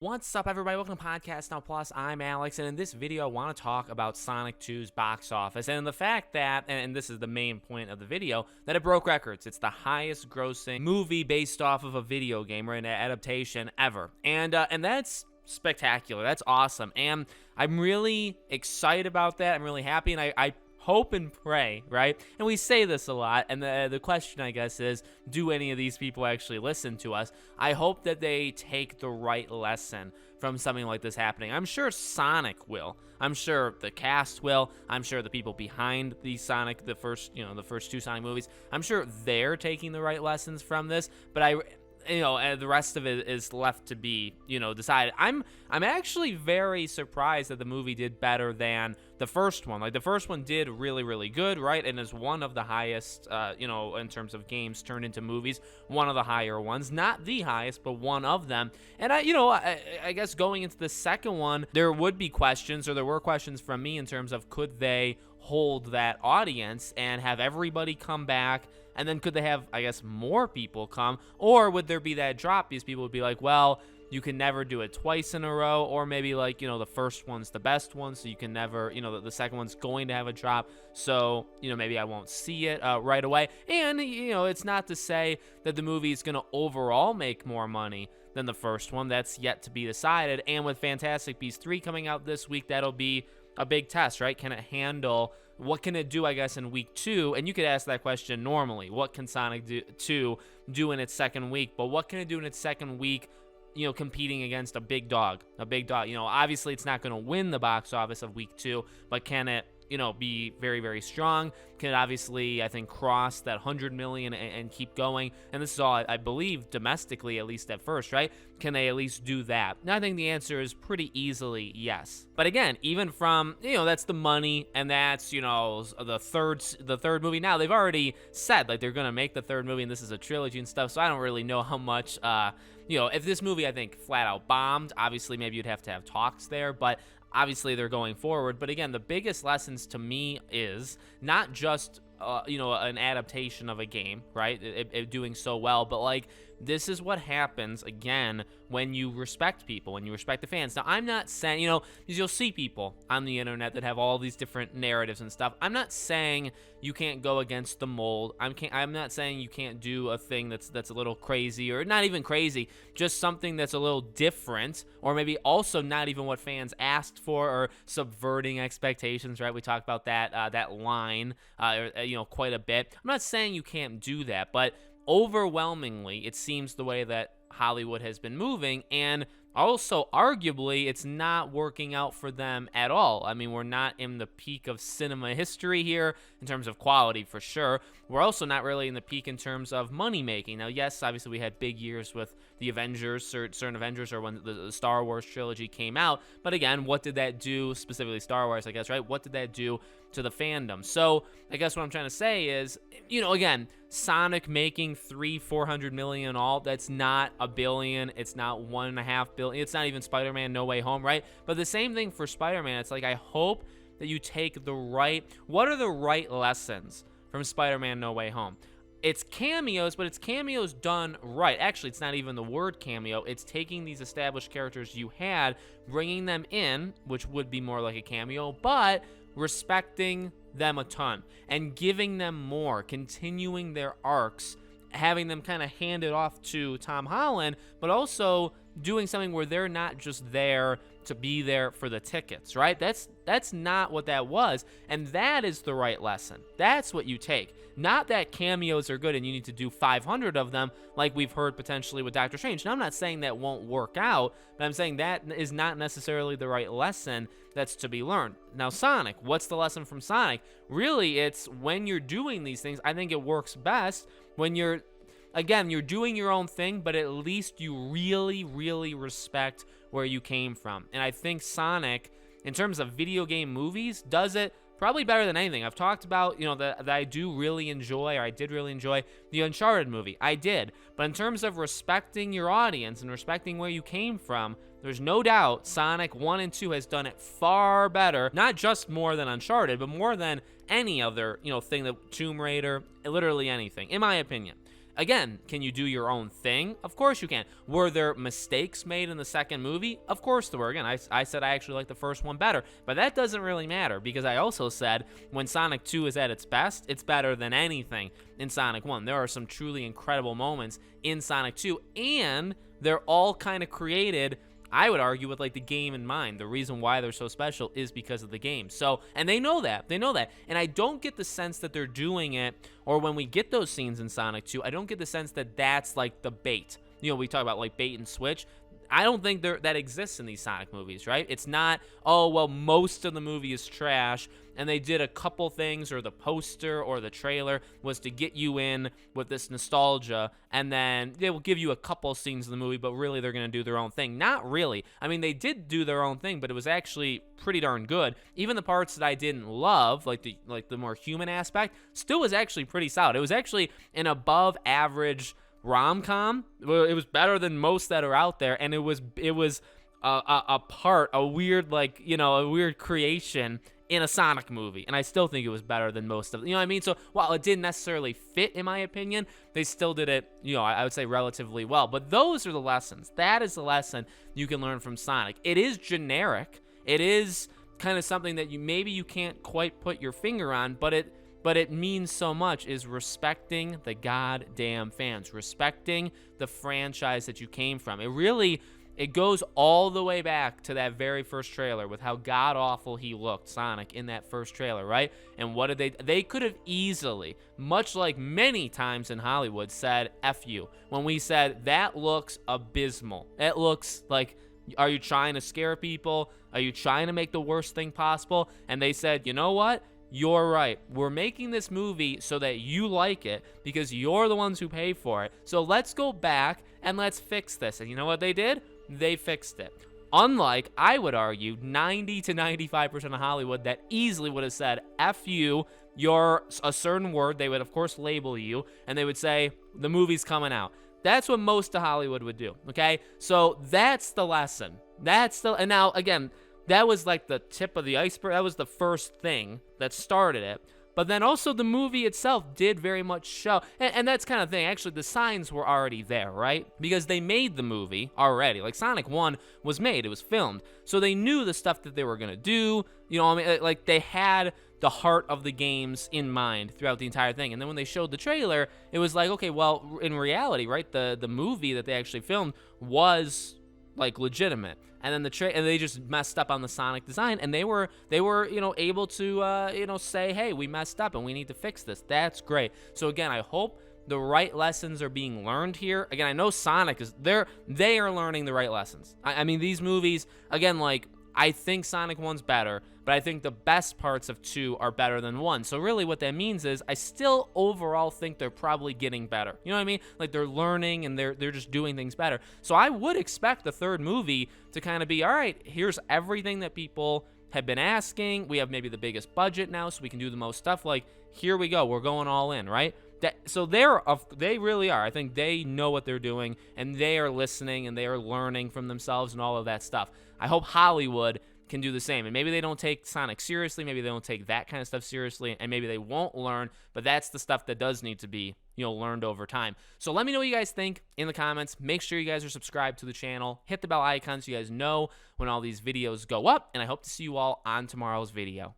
What's up, everybody? Welcome to Podcast Now Plus. I'm Alex, and in this video, I want to talk about Sonic 2's box office and the fact that, and this is the main point of the video, that it broke records. It's the highest grossing movie based off of a video game or an adaptation ever. And that's spectacular. That's awesome. And I'm really excited about that. I'm really happy, and I hope and pray, right? And we say this a lot, and the question, I guess, is, do any of these people actually listen to us? I hope that they take the right lesson from something like this happening. I'm sure Sonic will. I'm sure the cast will. I'm sure the people behind the Sonic, the first two Sonic movies, I'm sure they're taking the right lessons from this, but the rest of it is left to be, decided. I'm actually very surprised that the movie did better than the first one. Like, the first one did really, really good, right? And is one of the highest, in terms of games turned into movies, one of the higher ones. Not the highest, but one of them. And I guess going into the second one, there were questions from me in terms of, could they hold that audience and have everybody come back? And then could they have, I guess, more people come? Or would there be that drop? These people would be like, well, you can never do it twice in a row. Or maybe, like, the first one's the best one, so you can never, the second one's going to have a drop. So, maybe I won't see it right away. And, it's not to say that the movie is going to overall make more money than the first one. That's yet to be decided. And with Fantastic Beasts 3 coming out this week, that'll be a big test, right? Can it handle... What can it do, I guess, in week 2? And you could ask that question normally. What can Sonic 2 do in its second week? But what can it do in its second week, competing against a big dog? A big dog. Obviously, it's not going to win the box office of week 2, but can it, be very, very strong? Can it obviously, I think, cross that 100 million and keep going? And this is all, I believe, domestically, at least at first, right? Can they at least do that? And I think the answer is pretty easily yes. But again, even from, that's the money, and that's, the third movie. Now, they've already said, like, they're going to make the third movie, and this is a trilogy and stuff, so I don't really know how much, if this movie, I think, flat out bombed, obviously maybe you'd have to have talks there, but obviously they're going forward. But again, the biggest lessons to me is not just an adaptation of a game, right? It doing so well, but like, this is what happens again when you respect people, when you respect the fans. Now, I'm not saying, because you'll see people on the internet that have all these different narratives and stuff. I'm not saying you can't go against the mold. I'm not saying you can't do a thing that's a little crazy, or not even crazy, just something that's a little different, or maybe also not even what fans asked for, or subverting expectations, right? We talked about that line, quite a bit. I'm not saying you can't do that, but overwhelmingly, it seems the way that Hollywood has been moving, and also arguably it's not working out for them at all. I mean, we're not in the peak of cinema history here in terms of quality, for sure. We're also not really in the peak in terms of money making. Now, yes, obviously we had big years with the Avengers, certain Avengers, or when the Star Wars trilogy came out. But again, what did that do, specifically Star Wars, I guess, right? What did that do to the fandom? So I guess what I'm trying to say is, again, Sonic making $400 million all, that's not $1 billion, it's not $1.5 billion, it's not even Spider-Man No Way Home, right? But the same thing for Spider-Man. It's like, I hope that you take what are the right lessons from Spider-Man No Way Home? It's cameos, but it's cameos done right. Actually, it's not even the word cameo. It's taking these established characters you had, bringing them in, which would be more like a cameo, but respecting them a ton and giving them more, continuing their arcs, having them kind of hand it off to Tom Holland, but also doing something where they're not just there to be there for the tickets, right? That's not what that was, and that is the right lesson. That's what you take. Not that cameos are good and you need to do 500 of them like we've heard potentially with Doctor Strange. Now, I'm not saying that won't work out, but I'm saying that is not necessarily the right lesson that's to be learned. Now, Sonic, what's the lesson from Sonic? Really, it's when you're doing these things, I think it works best when you're doing your own thing, but at least you really, really respect where you came from. And I think Sonic, in terms of video game movies, does it probably better than anything. I've talked about, that I did really enjoy the Uncharted movie. I did. But in terms of respecting your audience and respecting where you came from, there's no doubt Sonic 1 and 2 has done it far better. Not just more than Uncharted, but more than any other, thing that Tomb Raider, literally anything, in my opinion. Again, can you do your own thing? Of course you can. Were there mistakes made in the second movie? Of course there were. Again, I said I actually like the first one better, but that doesn't really matter because I also said when Sonic 2 is at its best, it's better than anything in Sonic 1. There are some truly incredible moments in Sonic 2, and they're all kind of created, I would argue, with like the game in mind. The reason why they're so special is because of the game. So, and they know that. And I don't get the sense that they're doing it, or when we get those scenes in Sonic 2, I don't get the sense that that's like the bait. You know, we talk about like bait and switch. I don't think that exists in these Sonic movies, right? It's not, oh, well, most of the movie is trash, and they did a couple things, or the poster or the trailer was to get you in with this nostalgia, and then they will give you a couple scenes in the movie, but really they're going to do their own thing. Not really. I mean, they did do their own thing, but it was actually pretty darn good. Even the parts that I didn't love, like the more human aspect, still was actually pretty solid. It was actually an above average rom-com. It was better than most that are out there, and it was a weird, like, you know, a weird creation in a Sonic movie, and I still think it was better than most of, you know what I mean? So while it didn't necessarily fit, in my opinion, they still did it, you know, I would say relatively well. But those are the lessons. That is the lesson you can learn from Sonic. It is generic. It is kind of something that maybe you can't quite put your finger on, but it means so much, is respecting the goddamn fans, respecting the franchise that you came from. It goes all the way back to that very first trailer with how god-awful he looked, Sonic, in that first trailer, right? And what did they could have easily, much like many times in Hollywood, said, F you. When we said, that looks abysmal. It looks like, are you trying to scare people? Are you trying to make the worst thing possible? And they said, you know what? You're right. We're making this movie so that you like it because you're the ones who pay for it. So let's go back and let's fix this. And you know what they did? They fixed it. Unlike, I would argue, 90 to 95% of Hollywood that easily would have said, F you, you're a certain word. They would, of course, label you, and they would say, the movie's coming out. That's what most of Hollywood would do, okay? So that's the lesson. And now, again, that was like the tip of the iceberg. That was the first thing that started it. But then also the movie itself did very much show, and that's kind of thing. Actually, the signs were already there, right? Because they made the movie already. Like Sonic 1 was made, it was filmed. So they knew the stuff that they were going to do. You know what I mean? Like they had the heart of the games in mind throughout the entire thing. And then when they showed the trailer, it was like, okay, well, in reality, right, the movie that they actually filmed was like legitimate. And then and they just messed up on the Sonic design, and they were you know, able to you know, say, hey, we messed up and we need to fix this. That's great. So again, I hope the right lessons are being learned here. Again, I know Sonic they are learning the right lessons. I mean, these movies, again, like, I think Sonic 1's better, but I think the best parts of 2 are better than 1. So really what that means is I still overall think they're probably getting better. You know what I mean? Like they're learning and they're just doing things better. So I would expect the third movie to kind of be, all right, here's everything that people have been asking. We have maybe the biggest budget now, so we can do the most stuff. Like, here we go. We're going all in, right? So they really are. I think they know what they're doing, and they are listening, and they are learning from themselves and all of that stuff. I hope Hollywood can do the same. And maybe they don't take Sonic seriously. Maybe they don't take that kind of stuff seriously, and maybe they won't learn. But that's the stuff that does need to be, you know, learned over time. So let me know what you guys think in the comments. Make sure you guys are subscribed to the channel. Hit the bell icon so you guys know when all these videos go up. And I hope to see you all on tomorrow's video.